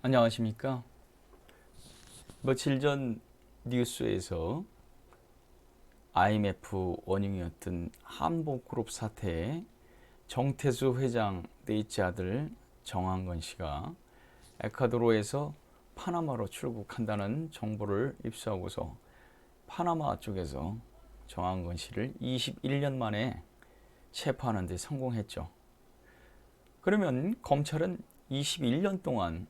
안녕하십니까? 며칠 전 뉴스에서 IMF 원흉이었던 한복그룹 사태에 정태수 회장 넷째 아들 정한건 씨가 에콰도르에서 파나마로 출국한다는 정보를 입수하고서 파나마 쪽에서 정한건 씨를 21년 만에 체포하는 데 성공했죠. 그러면 검찰은 21년 동안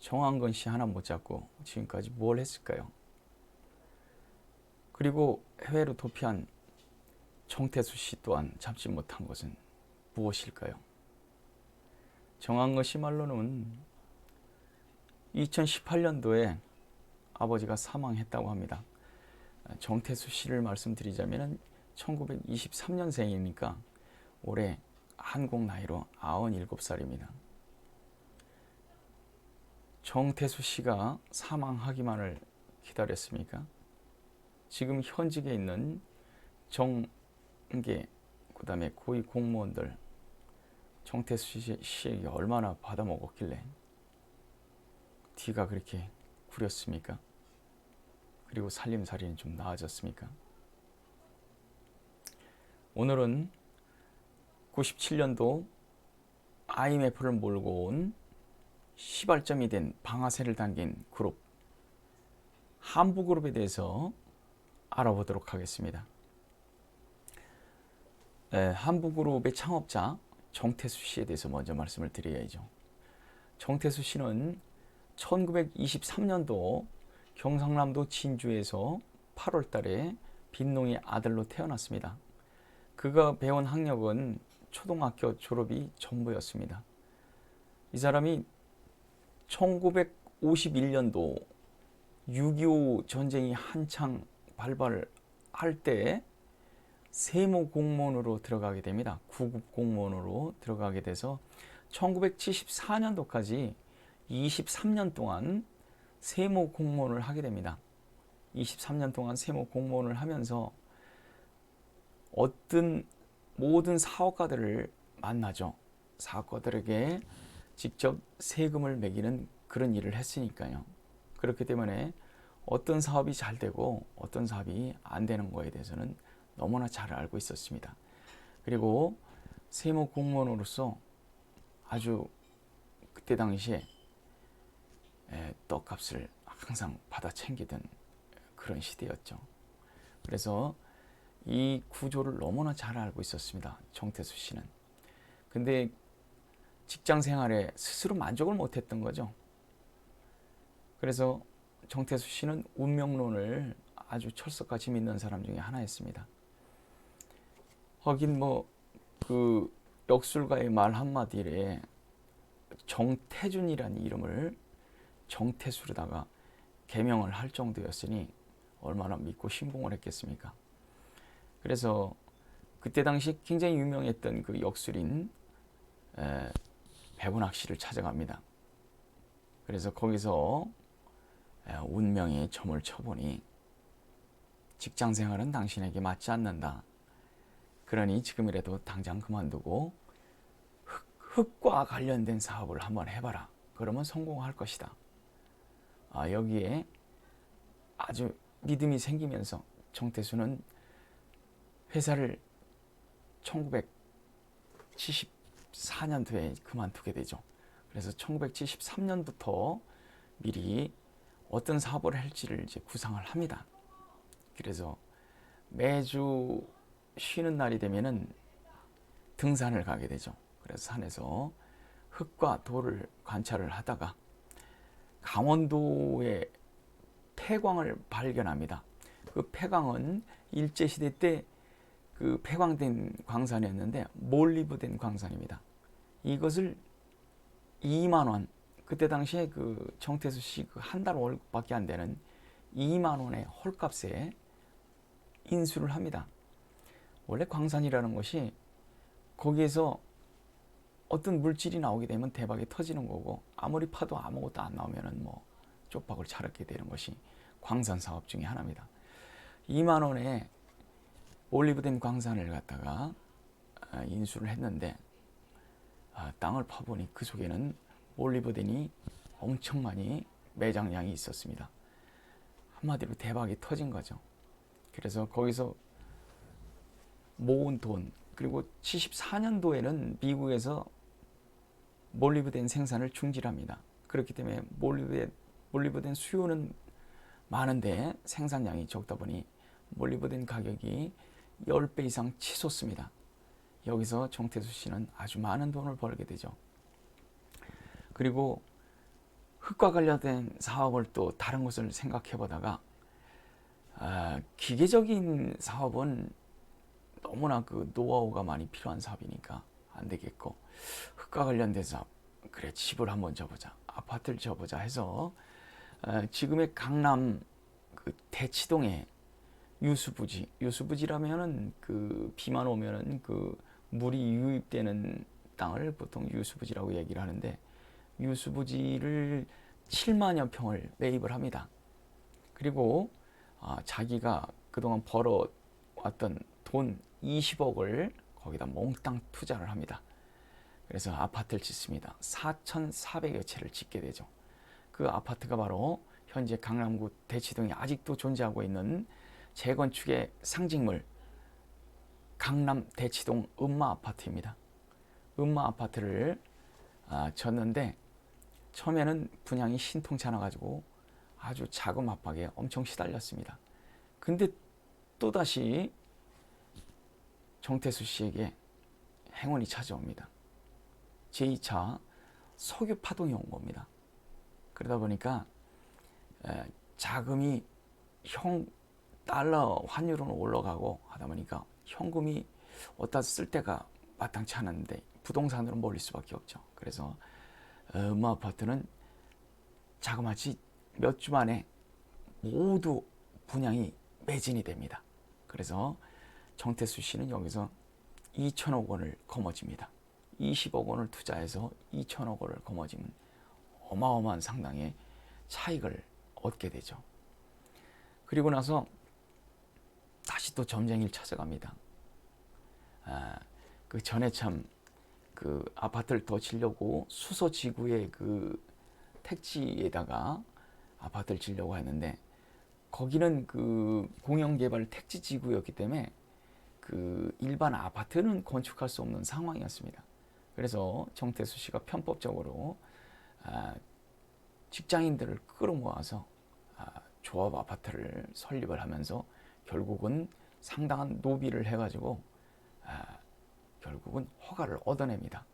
정한건 씨 하나 못 잡고 지금까지 뭘 했을까요? 그리고 해외로 도피한 정태수 씨 또한 잡지 못한 것은 무엇일까요? 정한건 씨 말로는 2018년도에 아버지가 사망했다고 합니다. 정태수 씨를 말씀드리자면 1923년생이니까 올해 한국 나이로 97살입니다. 정태수 씨가 사망하기만을 기다렸습니까? 지금 현직에 있는 정계, 그 다음에 고위 공무원들 정태수 씨에게 얼마나 받아먹었길래 뒤가 그렇게 구렸습니까? 그리고 살림살이는 좀 나아졌습니까? 오늘은 97년도 IMF를 몰고 온 시발점이 된 방아쇠를 당긴 그룹 한부그룹에 대해서 알아보도록 하겠습니다. 한부그룹의 창업자 정태수 씨에 대해서 먼저 말씀을 드려야죠. 정태수 씨는 1923년도 경상남도 진주에서 8월 달에 빈농의 아들로 태어났습니다. 그가 배운 학력은 초등학교 졸업이 전부였습니다. 이 사람이 1951년도 6.25 전쟁이 한창 발발할 때 세무 공무원으로 들어가게 됩니다. 구급 공무원으로 들어가게 돼서 1974년도까지 23년 동안 세무 공무원을 하게 됩니다. 23년 동안 세무 공무원을 하면서 어떤 모든 사업가들을 만나죠. 사업가들에게 직접 세금을 매기는 그런 일을 했으니까요. 그렇기 때문에 어떤 사업이 잘 되고 어떤 사업이 안 되는 거에 대해서는 너무나 잘 알고 있었습니다. 그리고 세무 공무원으로서 아주 그때 당시에 떡값을 항상 받아 챙기던 그런 시대였죠. 그래서 이 구조를 너무나 잘 알고 있었습니다. 정태수 씨는. 근데 직장 생활에 스스로 만족을 못했던 거죠. 그래서 정태수 씨는 운명론을 아주 철석같이 믿는 사람 중에 하나였습니다. 하긴 그 역술가의 말 한마디에 정태준이라는 이름을 정태수로다가 개명을 할 정도였으니 얼마나 믿고 신봉을 했겠습니까? 그래서 그때 당시 굉장히 유명했던 그 역술인 백운학 씨를 찾아갑니다. 그래서 거기서 운명의 점을 쳐보니 직장 생활은 당신에게 맞지 않는다. 그러니 지금이라도 당장 그만두고 흙과 관련된 사업을 한번 해봐라. 그러면 성공할 것이다. 여기에 아주 믿음이 생기면서 정태수는 회사를 1974년도에 그만두게 되죠. 그래서 1973년부터 미리 어떤 사업을 할지를 이제 구상을 합니다. 그래서 매주 쉬는 날이 되면은 등산을 가게 되죠. 그래서 산에서 흙과 돌을 관찰을 하다가 강원도의 폐광을 발견합니다. 그 폐광은 일제시대 때 그 폐광된 광산이었는데 몰리브된 광산입니다. 이것을 2만 원, 그때 당시에 그 정태수 씨 그 한 달 월급밖에 안 되는 2만 원의 헐값에 인수를 합니다. 원래 광산이라는 것이 거기에서 어떤 물질이 나오게 되면 대박이 터지는 거고 아무리 파도 아무것도 안 나오면은 쪽박을 차렵게 되는 것이 광산 사업 중에 하나입니다. 2만 원에 올리브된 광산을 갖다가 인수를 했는데 땅을 파보니 그 속에는 올리브덴이 엄청 많이 매장량이 있었습니다. 한마디로 대박이 터진 거죠. 그래서 거기서 모은 돈, 그리고 74년도에는 미국에서 몰리브덴 생산을 중지합니다. 그렇기 때문에 몰리브덴 수요는 많은데 생산량이 적다 보니 몰리브덴 가격이 10배 이상 치솟습니다. 여기서 정태수 씨는 아주 많은 돈을 벌게 되죠. 그리고 흙과 관련된 사업을 또 다른 것을 생각해 보다가 기계적인 사업은 너무나 그 노하우가 많이 필요한 사업이니까 안 되겠고, 흙과 관련된 사업, 그래 집을 한번 져보자, 아파트를 져보자 해서 지금의 강남 그 대치동에 유수부지라면은 그 비만 오면은 그 물이 유입되는 땅을 보통 유수부지라고 얘기를 하는데, 유수부지를 7만여 평을 매입을 합니다. 그리고 자기가 그동안 벌어왔던 돈 20억을 거기다 몽땅 투자를 합니다. 그래서 아파트를 짓습니다. 4,400여 채를 짓게 되죠. 그 아파트가 바로 현재 강남구 대치동에 아직도 존재하고 있는 재건축의 상징물, 강남 대치동 음마 아파트입니다. 음마 아파트를 졌는데, 처음에는 분양이 신통치 않아 가지고 아주 자금 압박에 엄청 시달렸습니다. 근데 또다시 정태수 씨에게 행운이 찾아옵니다. 제2차 석유 파동이 온 겁니다. 그러다 보니까 자금이 달러 환율은 올라가고 하다 보니까 현금이 어디다 쓸 데가 마땅치 않은데 부동산으로 몰릴 수밖에 없죠. 그래서 음마 아파트는 자그마치 몇 주 만에 모두 분양이 매진이 됩니다. 그래서 정태수 씨는 여기서 2천억 원을 거머쥡니다. 20억 원을 투자해서 2천억 원을 거머쥐면 어마어마한 상당의 차익을 얻게 되죠. 그리고 나서 다시 또 점쟁이를 찾아갑니다. 그 전에 참 그 아파트를 더 지려고 수서지구의 그 택지에다가 아파트를 지려고 했는데, 거기는 그 공영개발 택지지구였기 때문에 그 일반 아파트는 건축할 수 없는 상황이었습니다. 그래서 정태수 씨가 편법적으로 직장인들을 끌어모아서 조합 아파트를 설립을 하면서 결국은 상당한 노비를 해가지고 결국은 허가를 얻어냅니다.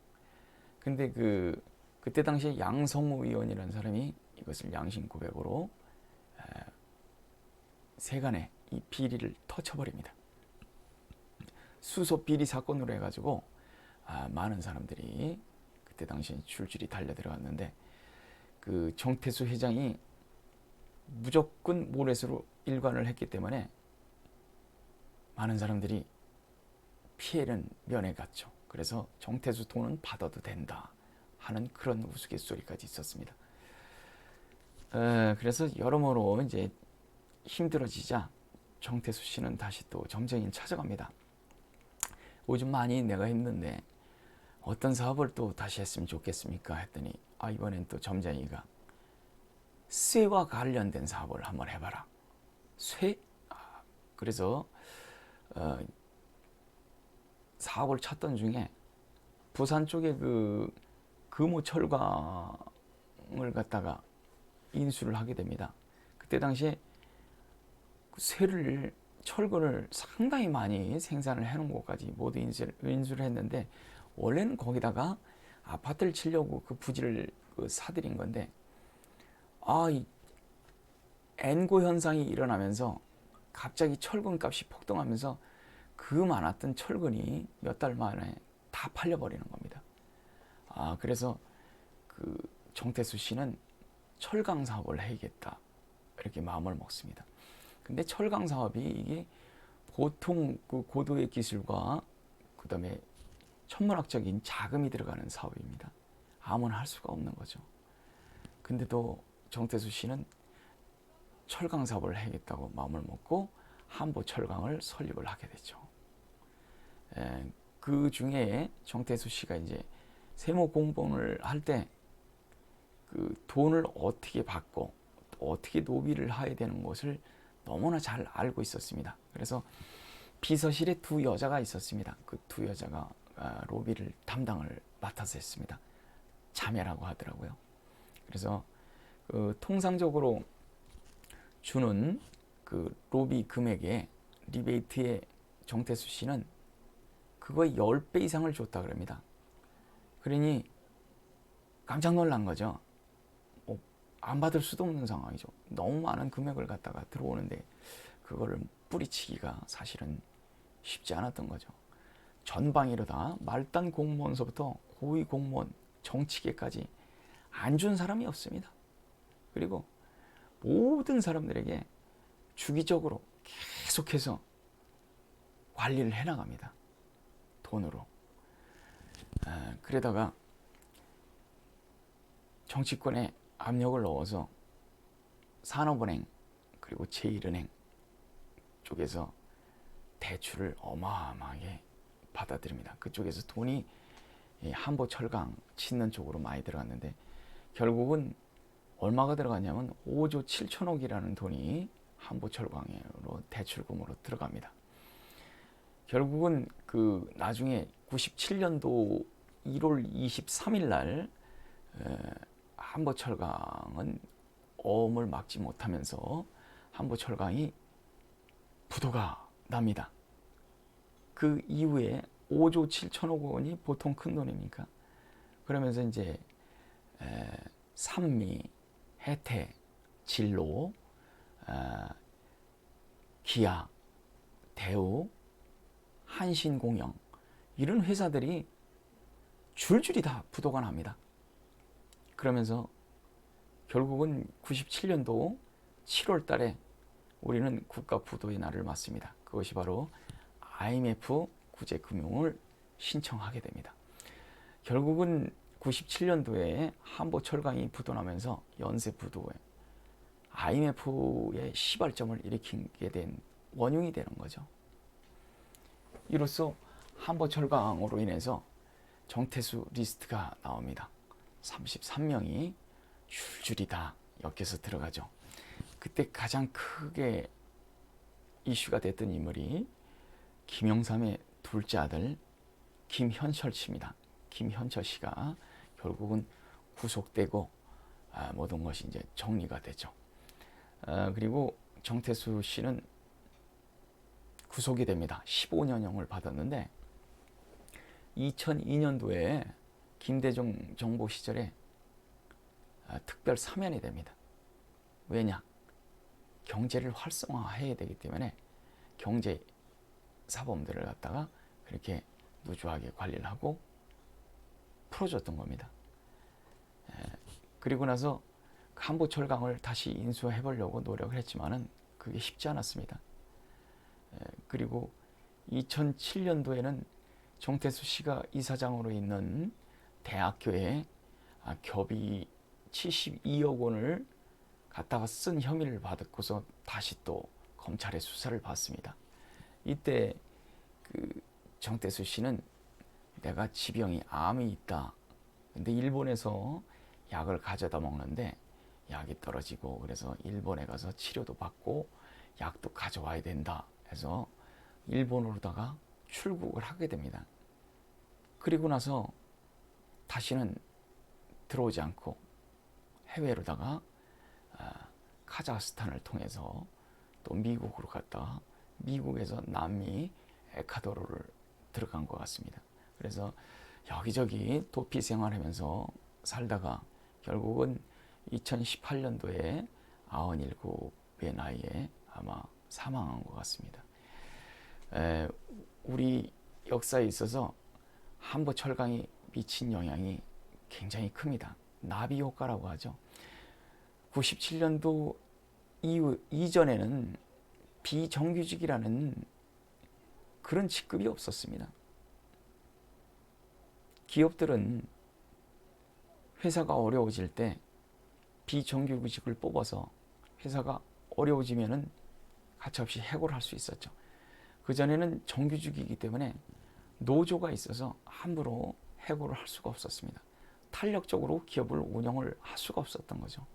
근데 그때 당시에 양성우 의원이라는 사람이 이것을 양심 고백으로 세간에 이 비리를 터쳐버립니다. 수소 비리 사건으로 해가지고 많은 사람들이 그때 당시에 줄줄이 달려들어갔는데, 그 정태수 회장이 무조건 모래수로 일관을 했기 때문에 많은 사람들이 피해는 면해갔죠. 그래서 정태수 돈은 받아도 된다 하는 그런 우스갯소리까지 있었습니다. 그래서 여러모로 이제 힘들어지자 정태수 씨는 다시 또 점쟁이를 찾아갑니다. 요즘 많이 내가 힘든데 어떤 사업을 또 다시 했으면 좋겠습니까? 했더니 이번엔 또 점쟁이가 쇠와 관련된 사업을 한번 해봐라. 쇠? 그래서 사업을 찾던 중에 부산 쪽에 그 금호철강을 갖다가 인수를 하게 됩니다. 그때 당시에 쇠를 철근을 상당히 많이 생산을 해놓은 곳까지 모두 인수를 했는데, 원래는 거기다가 아파트를 치려고 그 부지를 사들인 건데, 이 엔고 현상이 일어나면서 갑자기 철근 값이 폭등하면서 그 많았던 철근이 몇 달 만에 다 팔려버리는 겁니다. 그래서 그 정태수 씨는 철강 사업을 해야겠다 이렇게 마음을 먹습니다. 근데 철강 사업이 이게 보통 그 고도의 기술과 그 다음에 천문학적인 자금이 들어가는 사업입니다. 아무나 할 수가 없는 거죠. 근데도 정태수 씨는 철강 사업을 해야겠다고 마음을 먹고 한보철강을 설립을 하게 되죠. 그 중에 정태수 씨가 이제 세무 공부를 할 때 그 돈을 어떻게 받고 어떻게 노비를 해야 되는 것을 너무나 잘 알고 있었습니다. 그래서 비서실에 두 여자가 있었습니다. 그 두 여자가 로비를 담당을 맡아서 했습니다. 자매라고 하더라고요. 그래서 그 통상적으로 주는 그 로비 금액의 리베이트에 정태수 씨는 그거의 10배 이상을 줬다 그럽니다. 그러니 깜짝 놀란 거죠. 안 받을 수도 없는 상황이죠. 너무 많은 금액을 갖다가 들어오는데 그거를 뿌리치기가 사실은 쉽지 않았던 거죠. 전방위로다 말단 공무원서부터 고위 공무원, 정치계까지 안 준 사람이 없습니다. 그리고 모든 사람들에게 주기적으로 계속해서 관리를 해나갑니다. 돈으로. 그러다가 정치권에 압력을 넣어서 산업은행 그리고 제1은행 쪽에서 대출을 어마어마하게 받아들입니다. 그쪽에서 돈이 한보철강 짓는 쪽으로 많이 들어갔는데 결국은 얼마가 들어갔냐면 5조 7천억이라는 돈이 한보철강으로 대출금으로 들어갑니다. 결국은 그 나중에 97년도 1월 23일 날 한보철강은 어음을 막지 못하면서 한보철강이 부도가 납니다. 그 이후에 5조 7천억 원이 보통 큰 돈입니까? 그러면서 이제 산미, 해태, 진로, 기아, 대우, 한신공영 이런 회사들이 줄줄이 다 부도가 납니다. 그러면서 결국은 97년도 7월 달에 우리는 국가 부도의 날을 맞습니다. 그것이 바로 IMF 구제금융을 신청하게 됩니다. 결국은 97년도에 한보철강이 부도나면서 연쇄 부도에 IMF의 시발점을 일으키게 된 원흉이 되는 거죠. 이로써 한보철강으로 인해서 정태수 리스트가 나옵니다. 33명이 줄줄이 다 엮여서 들어가죠. 그때 가장 크게 이슈가 됐던 인물이 김영삼의 둘째 아들 김현철 씨입니다. 김현철 씨가 결국은 구속되고 모든 것이 이제 정리가 되죠. 그리고 정태수 씨는 구속이 됩니다. 15년형을 받았는데 2002년도에 김대중 정부 시절에 특별 사면이 됩니다. 왜냐? 경제를 활성화해야 되기 때문에 경제 사범들을 갖다가 그렇게 누주하게 관리를 하고 풀어줬던 겁니다. 그리고 나서 한보철강을 다시 인수해 보려고 노력을 했지만은 그게 쉽지 않았습니다. 그리고 2007년도에는 정태수 씨가 이사장으로 있는 대학교에 교비 72억 원을 갖다가 쓴 혐의를 받고서 다시 또 검찰의 수사를 받습니다. 이때 그 정태수 씨는 내가 지병이 암이 있다. 근데 일본에서 약을 가져다 먹는데 약이 떨어지고 그래서 일본에 가서 치료도 받고 약도 가져와야 된다 해서 일본으로다가 출국을 하게 됩니다. 그리고 나서 다시는 들어오지 않고 해외로다가 카자흐스탄을 통해서 또 미국으로 갔다가 미국에서 남미 에콰도르를 들어간 것 같습니다. 그래서 여기저기 도피 생활하면서 살다가 결국은 2018년도에 97의 나이에 아마 사망한 것 같습니다. 우리 역사에 있어서 한보철강이 미친 영향이 굉장히 큽니다. 나비 효과라고 하죠. 97년도 이전에는 비정규직이라는 그런 직급이 없었습니다. 기업들은 회사가 어려워질 때 비정규직을 뽑아서 회사가 어려워지면은 가차없이 해고를 할 수 있었죠. 그전에는 정규직이기 때문에 노조가 있어서 함부로 해고를 할 수가 없었습니다. 탄력적으로 기업을 운영을 할 수가 없었던 거죠.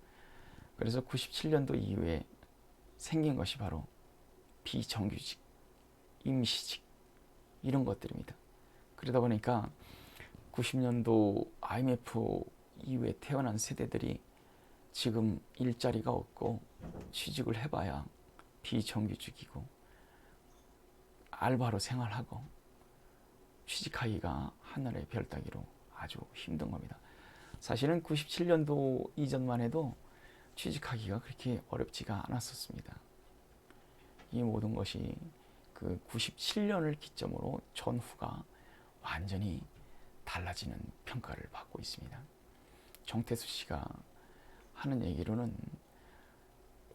그래서 97년도 이후에 생긴 것이 바로 비정규직, 임시직 이런 것들입니다. 그러다 보니까 90년도 IMF 이후에 태어난 세대들이 지금 일자리가 없고 취직을 해봐야 비정규직이고 알바로 생활하고 취직하기가 하늘의 별 따기로 아주 힘든 겁니다. 사실은 97년도 이전만 해도 취직하기가 그렇게 어렵지가 않았었습니다. 이 모든 것이 그 97년을 기점으로 전후가 완전히 달라지는 평가를 받고 있습니다. 정태수 씨가 하는 얘기로는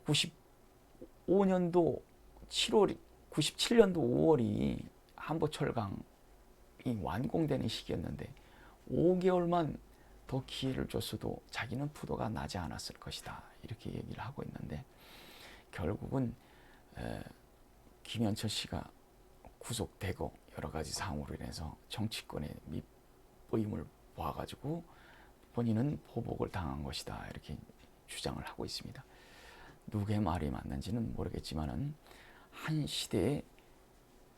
95년도 7월, 97년도 5월이 한보철강이 완공되는 시기였는데 5개월만 더 기회를 줬어도 자기는 부도가 나지 않았을 것이다. 이렇게 얘기를 하고 있는데 결국은 김현철 씨가 구속되고 여러 가지 사항으로 인해서 정치권의 밑보임을 봐가지고 본인은 보복을 당한 것이다. 이렇게 주장을 하고 있습니다. 누구의 말이 맞는지는 모르겠지만은 한 시대의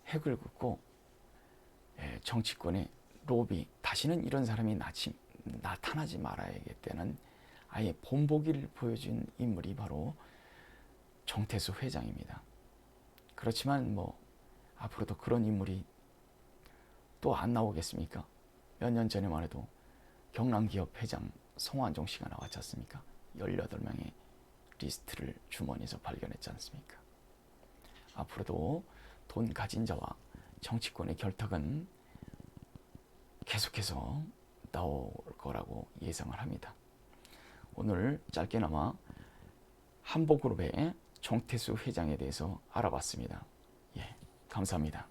획을 긋고 정치권의 로비, 다시는 이런 사람이 나타나지 말아야겠다는 아예 본보기를 보여준 인물이 바로 정태수 회장입니다. 그렇지만 뭐 앞으로도 그런 인물이 또 안 나오겠습니까? 몇 년 전에만 해도 경남기업 회장 송환종 씨가 나왔지 않습니까? 18명의 리스트를 주머니에서 발견했지 않습니까? 앞으로도 돈 가진 자와 정치권의 결탁은 계속해서 나올 거라고 예상을 합니다. 오늘 짧게나마 한보그룹의 정태수 회장에 대해서 알아봤습니다. 예, 감사합니다.